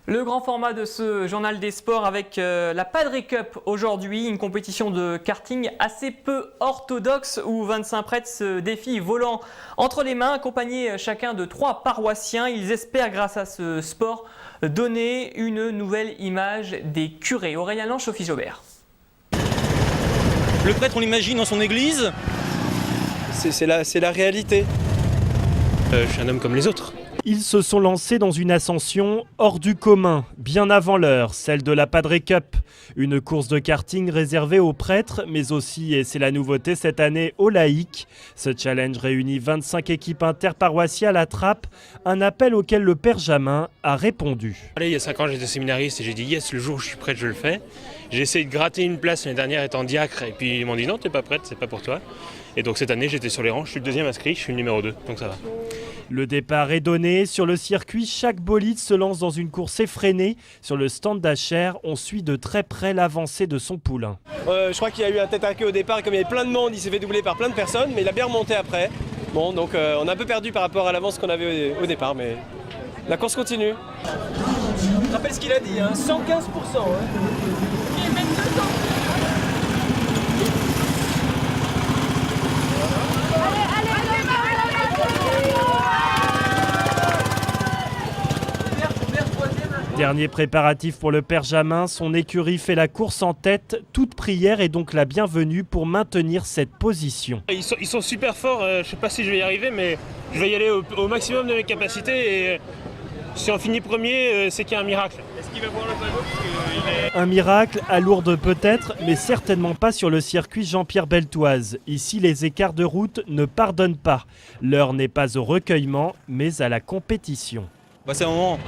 Le grand format de ce journal des sports avec la Padre Cup aujourd'hui, une compétition de karting assez peu orthodoxe où 25 prêtres se défient volant entre les mains, accompagnés chacun de 3 paroissiens. Ils espèrent grâce à ce sport donner une nouvelle image des curés. Aurélien Lange, Sophie Jobert. Le prêtre, on l'imagine dans son église. C'est la réalité. Je suis un homme comme les autres. Ils se sont lancés dans une ascension hors du commun, bien avant l'heure, celle de la Padre Cup. Une course de karting réservée aux prêtres, mais aussi, et c'est la nouveauté cette année, aux laïcs. Ce challenge réunit 25 équipes interparoissiales à Trappes, un appel auquel le père Jamin a répondu. Il y a 5 ans, j'étais séminariste et j'ai dit yes, le jour où je suis prêtre, je le fais. J'ai essayé de gratter une place l'année dernière étant diacre et puis ils m'ont dit non, t'es pas prêtre, c'est pas pour toi. Et donc cette année, j'étais sur les rangs, je suis le deuxième inscrit, je suis le numéro 2, donc ça va. Le départ est donné. Sur le circuit, chaque bolide se lance dans une course effrénée. Sur le stand d'Acher, on suit de très près l'avancée de son poulain. Je crois qu'il y a eu un tête à queue au départ, comme il y avait plein de monde, il s'est fait doubler par plein de personnes, mais il a bien remonté après. Bon, donc on a un peu perdu par rapport à l'avance qu'on avait au départ, mais la course continue. Je rappelle ce qu'il a dit, hein, 115%. Dernier préparatif pour le père Jamin, son écurie fait la course en tête. Toute prière est donc la bienvenue pour maintenir cette position. Ils sont super forts, je sais pas si je vais y arriver, mais je vais y aller au maximum de mes capacités et si on finit premier, c'est qu'il y a un miracle. Est-ce qu'il va voir le panneau? Un miracle, à Lourdes peut-être, mais certainement pas sur le circuit Jean-Pierre Beltoise. Ici, les écarts de route ne pardonnent pas. L'heure n'est pas au recueillement, mais à la compétition. C'est un moment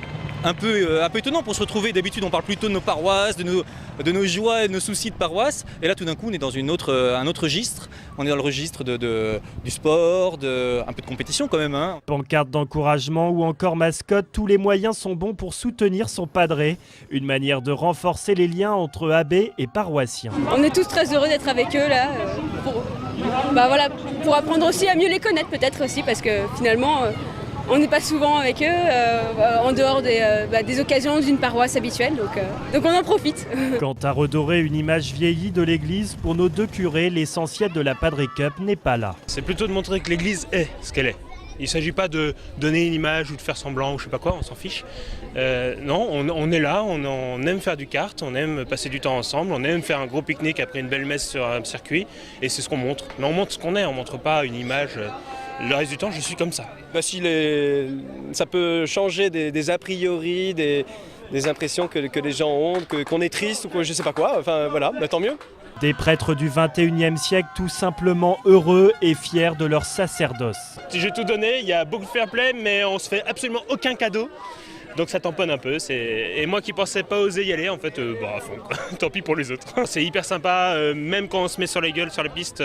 un peu étonnant pour se retrouver. D'habitude, on parle plutôt de nos paroisses, de nos joies et de nos soucis de paroisse. Et là, tout d'un coup, on est dans un autre registre. On est dans le registre du sport, un peu de compétition quand même. Hein. Pancarte d'encouragement ou encore mascotte, tous les moyens sont bons pour soutenir son padré. Une manière de renforcer les liens entre abbés et paroissiens. On est tous très heureux d'être avec eux là. Pour apprendre aussi à mieux les connaître peut-être aussi, parce que finalement... on n'est pas souvent avec eux, en dehors des occasions d'une paroisse habituelle, donc on en profite. Quant à redorer une image vieillie de l'église, pour nos 2 curés, l'essentiel de la Padre Cup n'est pas là. C'est plutôt de montrer que l'église est ce qu'elle est. Il ne s'agit pas de donner une image ou de faire semblant ou je sais pas quoi, on s'en fiche. Non, on est là, on aime faire du kart, on aime passer du temps ensemble, on aime faire un gros pique-nique après une belle messe sur un circuit et c'est ce qu'on montre. Mais on montre ce qu'on est, on ne montre pas une image. Le reste du temps, je suis comme ça. Ça peut changer des a priori, des impressions que les gens ont, qu'on est triste ou que je sais pas quoi. Enfin voilà, tant mieux. Des prêtres du 21e siècle tout simplement heureux et fiers de leur sacerdoce. J'ai tout donné, il y a beaucoup de fair play, mais on se fait absolument aucun cadeau. Donc ça tamponne un peu. Et moi qui pensais pas oser y aller, en fait, à fond, quoi. Tant pis pour les autres. C'est hyper sympa, même quand on se met sur les gueules sur la piste,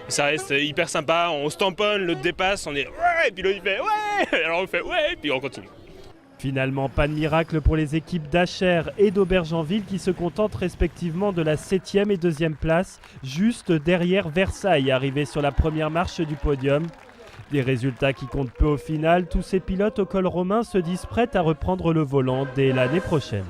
ça reste hyper sympa. On se tamponne, l'autre dépasse, on est ouais, et puis l'autre il fait ouais, alors on fait ouais, et puis on continue. Finalement, pas de miracle pour les équipes d'Acher et d'Aubergenville qui se contentent respectivement de la 7e et 2e place, juste derrière Versailles, arrivé sur la première marche du podium. Des résultats qui comptent peu au final, tous ces pilotes au col romain se disent prêts à reprendre le volant dès l'année prochaine.